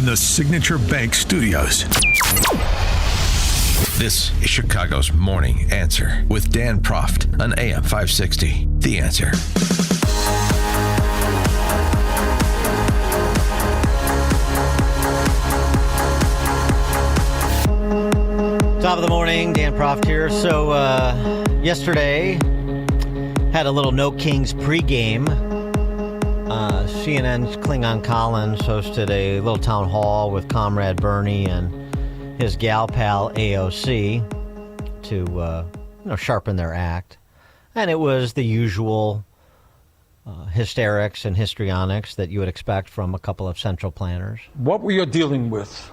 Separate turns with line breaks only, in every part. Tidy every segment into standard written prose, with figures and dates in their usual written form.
from the Signature Bank Studios. This is Chicago's Morning Answer with Dan Proft on AM 560. The Answer.
Top of the morning, Dan Proft here. So, yesterday, had a little No Kings pregame. CNN's Klingon Collins hosted a little town hall with Comrade Bernie and his gal pal AOC to sharpen their act. And it was the usual hysterics and histrionics that you would expect from a couple of central planners.
What we are dealing with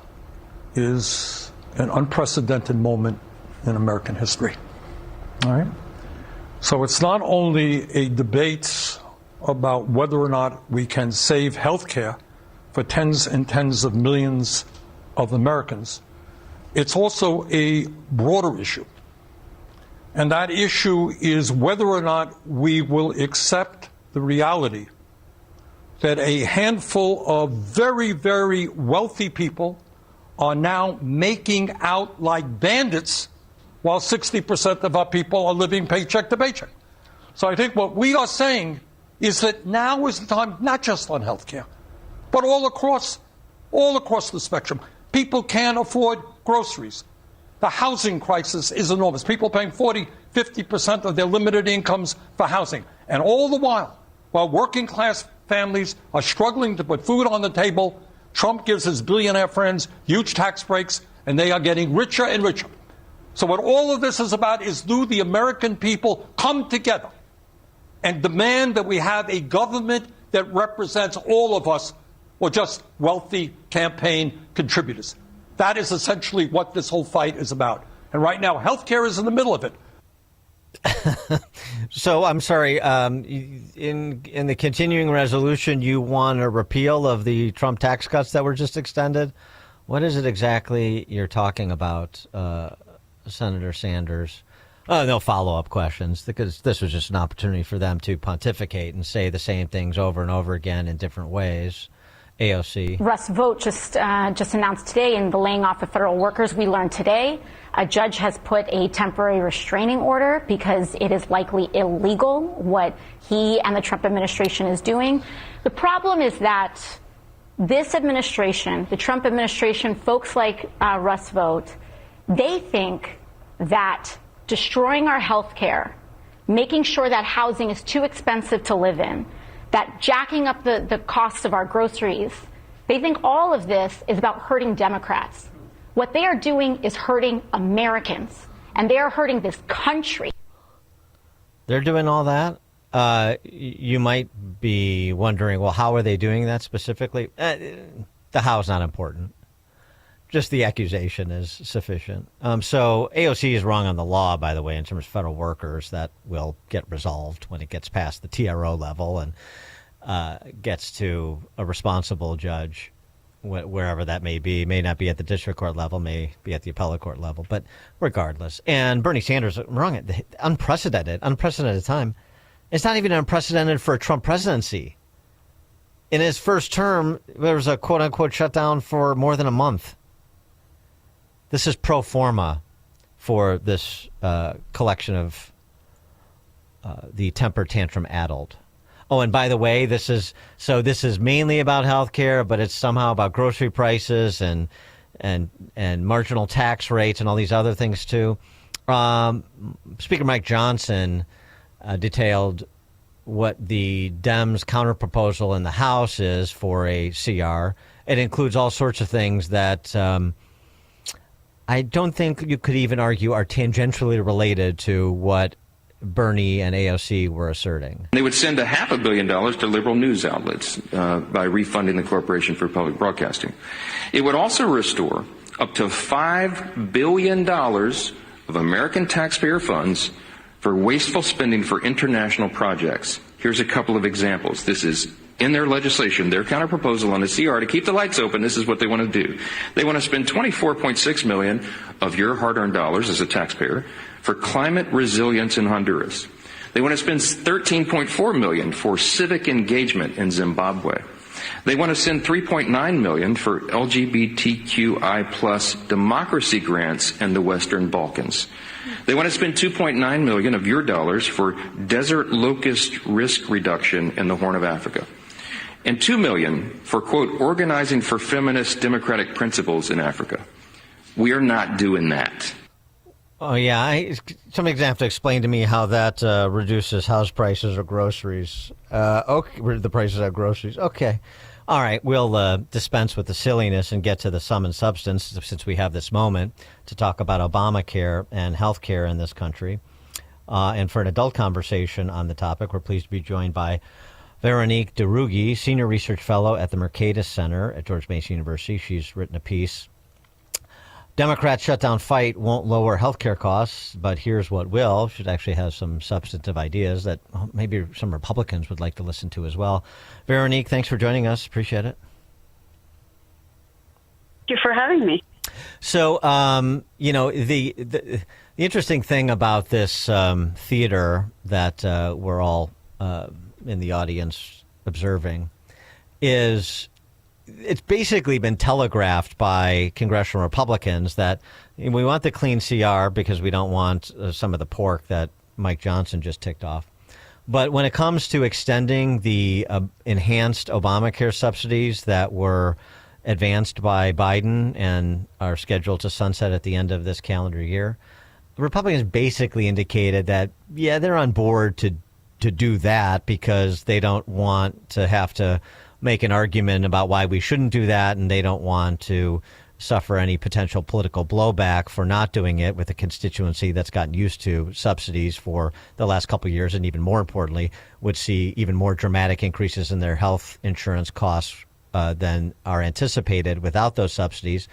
is an unprecedented moment in American history. All right? So it's not only a debate about whether or not we can save health care for tens and tens of millions of Americans. It's also a broader issue. And that issue is whether or not we will accept the reality that a handful of very, very wealthy people are now making out like bandits while 60% of our people are living paycheck to paycheck. So I think what we are saying is that now is the time, not just on health care, but all across the spectrum. People can't afford groceries. The housing crisis is enormous. People paying 40, 50% of their limited incomes for housing. And all the while working class families are struggling to put food on the table, Trump gives his billionaire friends huge tax breaks, and they are getting richer and richer. So what all of this is about is do the American people come together and demand that we have a government that represents all of us, or just wealthy campaign contributors. That is essentially what this whole fight is about. And right now, healthcare is in the middle of it.
So I'm sorry. In the continuing resolution, you want a repeal of the Trump tax cuts that were just extended. What is it exactly you're talking about, Senator Sanders? No follow-up questions, because this was just an opportunity for them to pontificate and say the same things over and over again in different ways. AOC.
Russ Vought just announced today in the laying off of federal workers. We learned today a judge has put a temporary restraining order because it is likely illegal what he and the Trump administration is doing. The problem is that this administration, the Trump administration, folks like Russ Vought, they think that destroying our health care, making sure that housing is too expensive to live in, that jacking up the costs of our groceries, they think all of this is about hurting Democrats. What they are doing is hurting Americans, and they are hurting this country.
They're doing all that? You might be wondering, well, how are they doing that specifically? The how's not important. Just the accusation is sufficient. So AOC is wrong on the law, by the way, in terms of federal workers. That will get resolved when it gets past the TRO level and gets to a responsible judge, wherever that may be. May not be at the district court level, may be at the appellate court level, but regardless. And Bernie Sanders, wrong, unprecedented time. It's not even unprecedented for a Trump presidency. In his first term, there was a quote-unquote shutdown for more than a month. This is pro forma for this collection of the temper tantrum addled. Oh, and by the way, this is mainly about health care, but it's somehow about grocery prices and marginal tax rates and all these other things too. Speaker Mike Johnson detailed what the Dems' counterproposal in the House is for a CR. It includes all sorts of things that I don't think you could even argue are tangentially related to what Bernie and AOC were asserting.
They would send $500 million to liberal news outlets by refunding the Corporation for Public Broadcasting. It would also restore up to $5 billion of American taxpayer funds for wasteful spending for international projects. Here's a couple of examples. This is in their legislation, their counterproposal on the CR to keep the lights open. This is what they want to do. They want to spend $24.6 million of your hard-earned dollars as a taxpayer for climate resilience in Honduras. They want to spend $13.4 million for civic engagement in Zimbabwe. They want to send $3.9 million for LGBTQI plus democracy grants in the Western Balkans. They want to spend $2.9 million of your dollars for desert locust risk reduction in the Horn of Africa, and $2 million for, quote, organizing for feminist democratic principles in Africa. We are not doing that.
Oh, yeah. Somebody's going to have to explain to me how that reduces house prices or groceries. Okay, the prices of groceries. Okay. All right. We'll dispense with the silliness and get to the sum and substance, since we have this moment to talk about Obamacare and health care in this country. And for an adult conversation on the topic, we're pleased to be joined by Veronique de Rugy, Senior Research Fellow at the Mercatus Center at George Mason University. She's written a piece, Democrats' shutdown fight won't lower healthcare costs, but here's what will. She actually has some substantive ideas that maybe some Republicans would like to listen to as well. Veronique, thanks for joining us. Appreciate it.
Thank you for having me.
So, the interesting thing about this theater that we're all in the audience observing is it's basically been telegraphed by congressional Republicans that we want the clean CR because we don't want some of the pork that Mike Johnson just ticked off. But when it comes to extending the enhanced Obamacare subsidies that were advanced by Biden and are scheduled to sunset at the end of this calendar year, the Republicans basically indicated that, yeah, they're on board to do that because they don't want to have to make an argument about why we shouldn't do that, and they don't want to suffer any potential political blowback for not doing it with a constituency that's gotten used to subsidies for the last couple of years, and even more importantly, would see even more dramatic increases in their health insurance costs than are anticipated without those subsidies.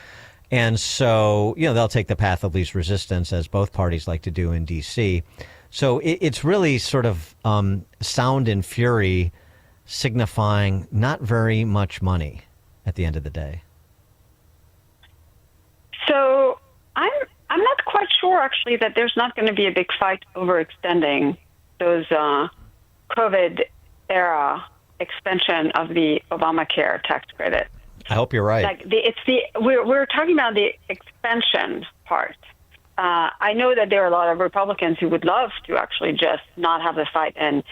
And so, they'll take the path of least resistance, as both parties like to do in D.C. So it's really sort of sound and fury, signifying not very much money at the end of the day.
So I'm not quite sure, actually, that there's not going to be a big fight over extending those COVID-era extension of the Obamacare tax credit.
I hope you're right.
We're talking about the expansion part. I know that there are a lot of Republicans who would love to actually just not have the fight and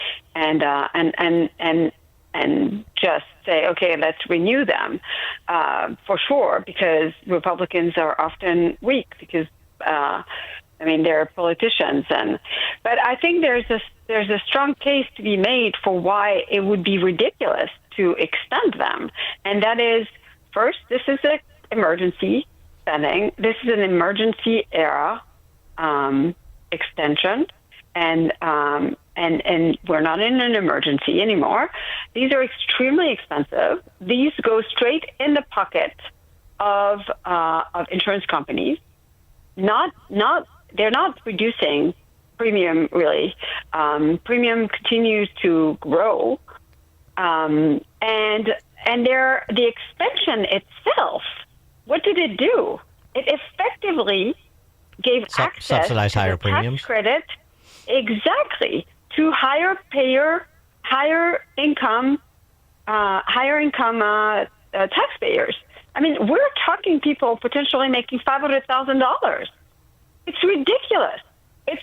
just say, okay, let's renew them, for sure, because Republicans are often weak because, they're politicians. But I think there's a strong case to be made for why it would be ridiculous to extend them. And that is, first, this is an emergency spending. This is an emergency era extension. And we're not in an emergency anymore. These are extremely expensive. These go straight in the pocket of insurance companies. They're not reducing premium really. Premium continues to grow, and the extension itself. What did it do? It effectively gave access
subsidize
to
higher
the
premiums.
Tax credit. Exactly, to higher income taxpayers. I mean, we're talking people potentially making $500,000. It's ridiculous. It's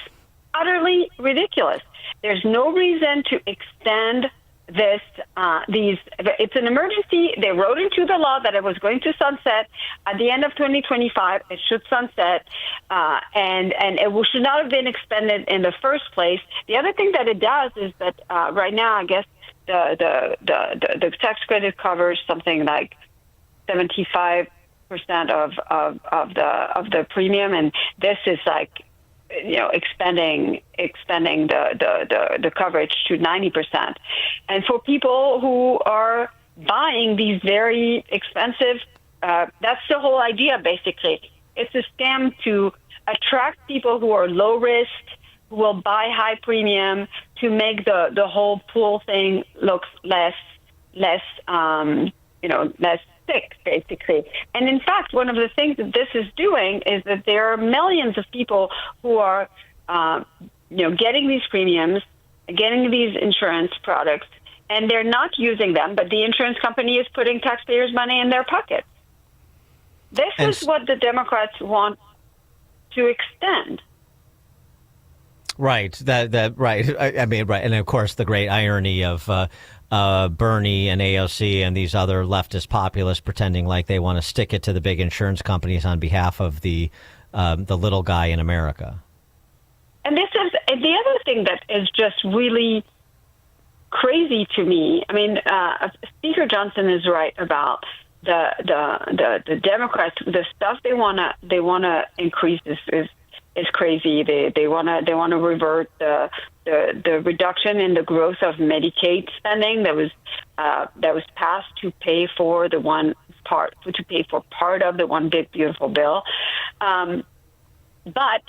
utterly ridiculous. There's no reason to extend this. It's an emergency. They wrote into the law that it was going to sunset at the end of 2025. It should sunset, and it should not have been expended in the first place. The other thing that it does is that right now, I guess the tax credit covers something like 75% of the premium, and this is like, expanding the coverage to 90%. And for people who are buying these very expensive, that's the whole idea, basically. It's a scam to attract people who are low risk, who will buy high premium, to make the whole pool thing look less sick, basically. And in fact, one of the things that this is doing is that there are millions of people who are, getting these premiums, getting these insurance products, and they're not using them, but the insurance company is putting taxpayers' money in their pockets. This is what the Democrats want to extend.
Right. Right. I mean, right. And of course, the great irony of Bernie and AOC and these other leftist populists pretending like they want to stick it to the big insurance companies on behalf of the little guy in America.
And this is the other thing that is just really crazy to me. I mean, Speaker Johnson is right about the Democrats. The stuff they wanna increase is crazy. They wanna revert the reduction in the growth of Medicaid spending that was passed to pay for part of the one big beautiful bill. But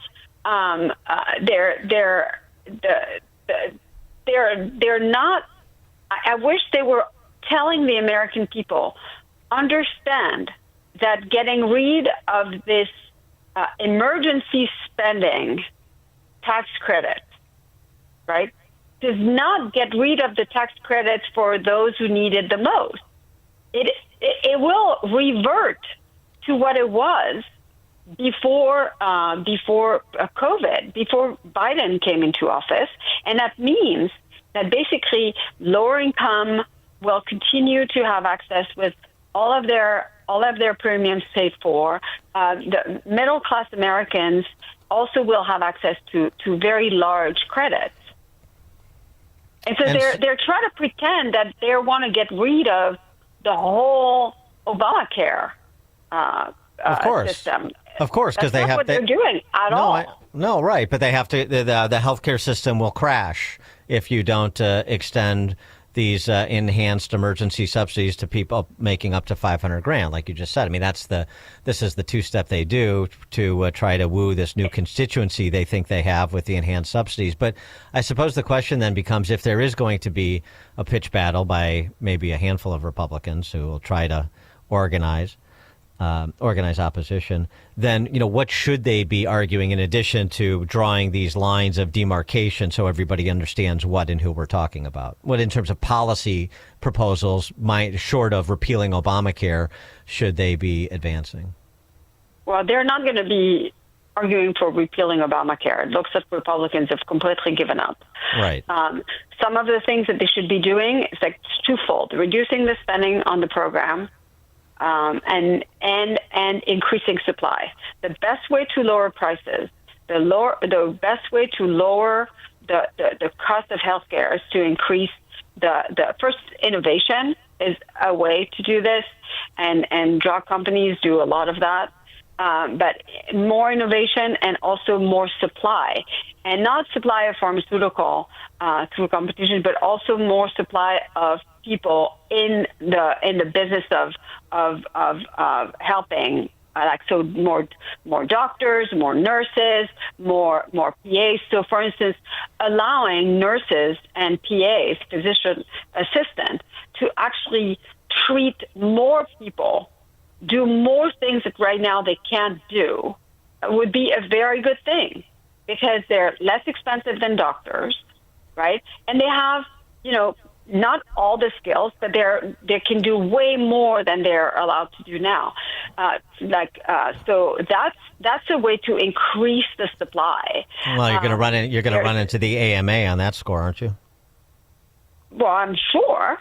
they're not. I wish they were telling the American people, understand that getting rid of this emergency spending tax credit, right, does not get rid of the tax credits for those who need it the most. It will revert to what it was before COVID, before Biden came into office, and that means that basically lower income will continue to have access with all of their premiums paid for. The middle class Americans also will have access to very large credits, and so they're trying to pretend that they want to get rid of the whole Obamacare system.
Of course, because
that's not what they're doing at all.
No, right, but they have to. The healthcare system will crash if you don't extend these enhanced emergency subsidies to people making up to $500,000, like you just said. I mean, this is the two-step they do to try to woo this new constituency they think they have with the enhanced subsidies. But I suppose the question then becomes, if there is going to be a pitch battle by maybe a handful of Republicans who will try to organize opposition, then, what should they be arguing in addition to drawing these lines of demarcation so everybody understands what and who we're talking about? What, in terms of policy proposals, short of repealing Obamacare, should they be advancing?
Well, they're not going to be arguing for repealing Obamacare. It looks like Republicans have completely given up.
Right.
Some of the things that they should be doing is like twofold: reducing the spending on the program, and increasing supply. The best way to lower prices, the best way to lower the cost of healthcare is to increase the first. Innovation is a way to do this, and drug companies do a lot of that. But more innovation and also more supply, and not supply of pharmaceutical through competition, but also more supply of people in the business of helping, so more doctors, more nurses, more PAs. So, for instance, allowing nurses and PAs, physician assistants, to actually treat more people, do more things that right now they can't do, would be a very good thing, because they're less expensive than doctors, right? And they have, not all the skills, but they can do way more than they're allowed to do now. So that's a way to increase the supply.
Well, you're going to run into the AMA on that score, aren't you?
Well, I'm sure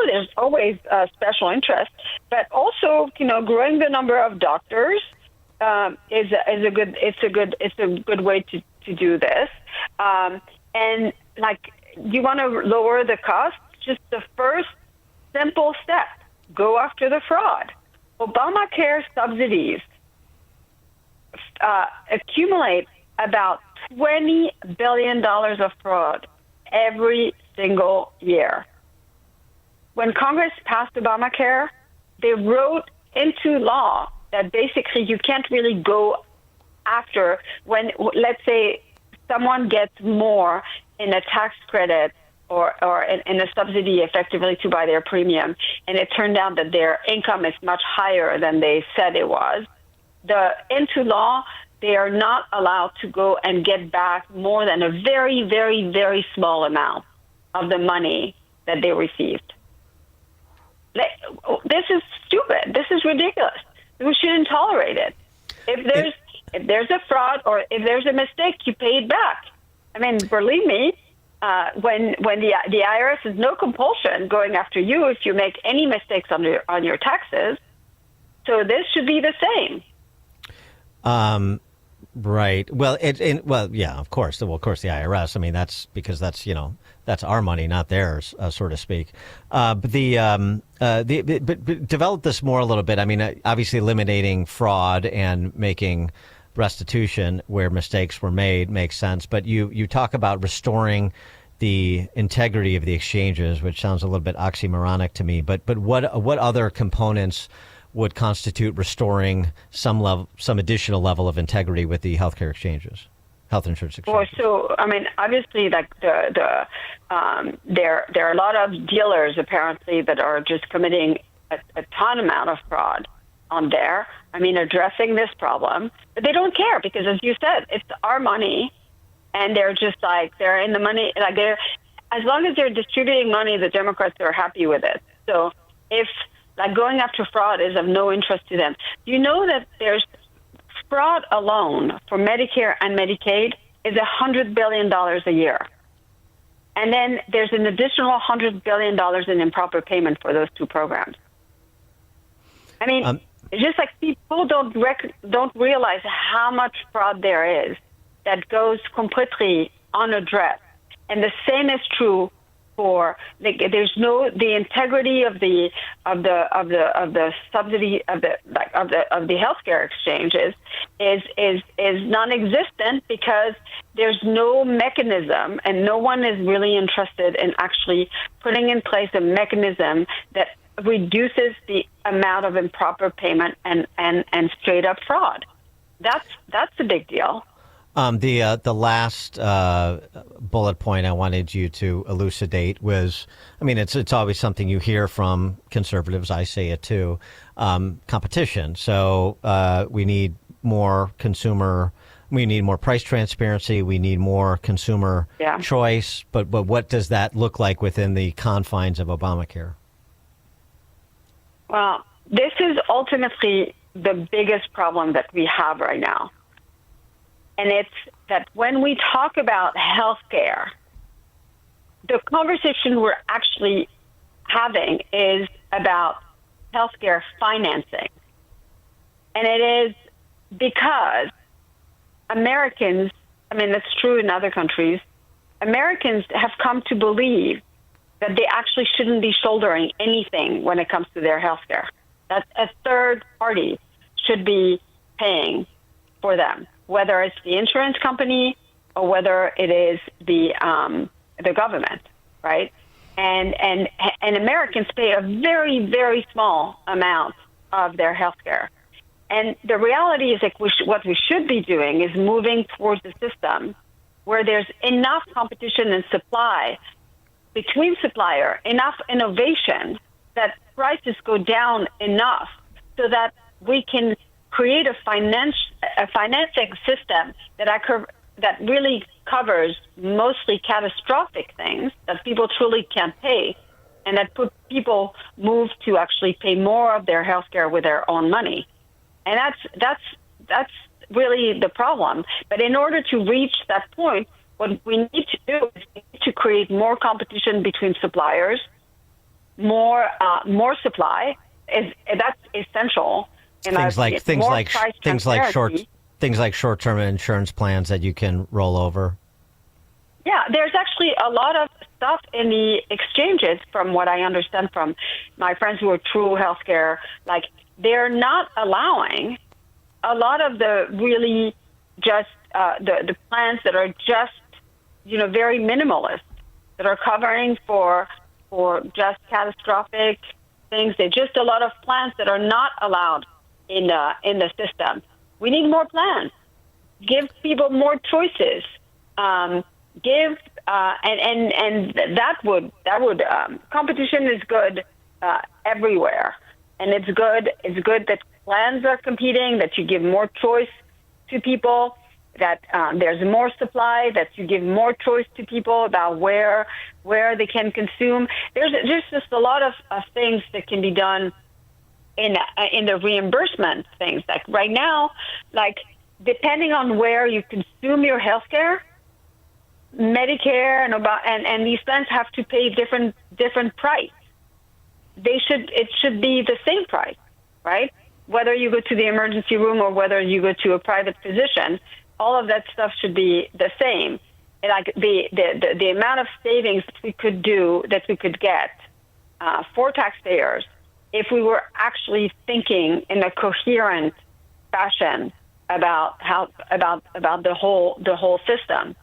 there's always special interest, but also, growing the number of doctors is a good way to do this. And you want to lower the cost. Just the first simple step: go after the fraud. Obamacare subsidies accumulate about $20 billion of fraud every single year. When Congress passed Obamacare, they wrote into law that basically you can't really go after when, let's say, someone gets more in a tax credit or in a subsidy effectively to buy their premium, and it turned out that their income is much higher than they said it was. Into law, they are not allowed to go and get back more than a very, very, very small amount of the money that they received. This is stupid. This is ridiculous. We shouldn't tolerate it. If there's a fraud or if there's a mistake, you pay it back. I mean, believe me, when the IRS has no compulsion going after you if you make any mistakes on your taxes, so this should be the same.
Right. Well, yeah, of course. Well, of course, the IRS. I mean, that's because that's our money, not theirs, so to speak. But develop this more a little bit. I mean, obviously, eliminating fraud and making restitution where mistakes were made makes sense. But you talk about restoring the integrity of the exchanges, which sounds a little bit oxymoronic to me. But what other components would constitute restoring some additional level of integrity with the healthcare exchanges, health insurance exchanges?
Well, so I mean, obviously, like there are a lot of dealers apparently that are just committing a ton amount of fraud on there. I mean, addressing this problem, but they don't care because, as you said, it's our money, and they're just like they're in the money. Like as long as they're distributing money, the Democrats are happy with it. So if going after fraud is of no interest to them. You know that there's fraud alone for Medicare and Medicaid is $100 billion a year. And then there's an additional $100 billion in improper payment for those two programs. I mean, it's just like people don't realize how much fraud there is that goes completely unaddressed. And the same is true for the integrity of the subsidy of the healthcare exchanges is non-existent because there's no mechanism and no one is really interested in actually putting in place a mechanism that reduces the amount of improper payment and straight up fraud. That's a big deal.
The last bullet point I wanted you to elucidate was, I mean, it's always something you hear from conservatives. I say it too. Competition. So we need more consumer. We need more price transparency. We need more consumer choice. But what does that look like within the confines of Obamacare?
Well, this is ultimately the biggest problem that we have right now. And it's that when we talk about health care, the conversation we're actually having is about healthcare financing. And it is because Americans, I mean, that's true in other countries, Americans have come to believe that they actually shouldn't be shouldering anything when it comes to their healthcare. That a third party should be paying for them, whether it's the insurance company or whether it is the government, right? And Americans pay a very, very small amount of their health care. And the reality is like what we should be doing is moving towards a system where there's enough competition and supply between supplier, enough innovation that prices go down enough so that we can create a financing system that really covers mostly catastrophic things that people truly can't pay, and that people move to actually pay more of their health care with their own money. And that's really the problem. But in order to reach that point, what we need to do is we need to create more competition between suppliers, more supply. That's essential.
Things like short-term insurance plans that you can roll over.
Yeah, there's actually a lot of stuff in the exchanges, from what I understand from my friends who are true healthcare. Like, they're not allowing a lot of the really just the plans that are just very minimalist, that are covering for just catastrophic things. They're just a lot of plans that are not allowed in the system. We need more plans. Give people more choices. And that would competition is good everywhere, and it's good that plans are competing, that you give more choice to people. that there's more supply, that you give more choice to people about where they can consume. There's just a lot of things that can be done in the reimbursement things. Like right now, like depending on where you consume your healthcare, Medicare and these plans have to pay different price. It should be the same price, right? Whether you go to the emergency room or whether you go to a private physician, all of that stuff should be the same. And like the amount of savings that we could get for taxpayers if we were actually thinking in a coherent fashion about the whole system.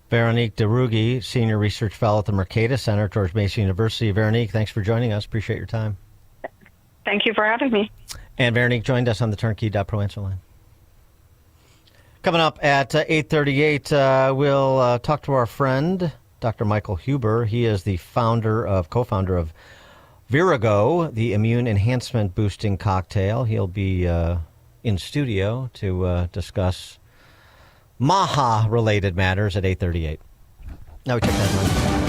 Veronique de Rugy, Senior Research Fellow at the Mercatus Center at George Mason University. Veronique, thanks for joining us. Appreciate your time.
Thank you for having me.
And Veronique joined us on the Turnkey.Pro answer line. Coming up at 8:38, we'll talk to our friend, Dr. Michael Huber. He is the co-founder of Virago, the immune enhancement boosting cocktail. He'll be in studio to discuss Maha-related matters at 8:38. Now we check that.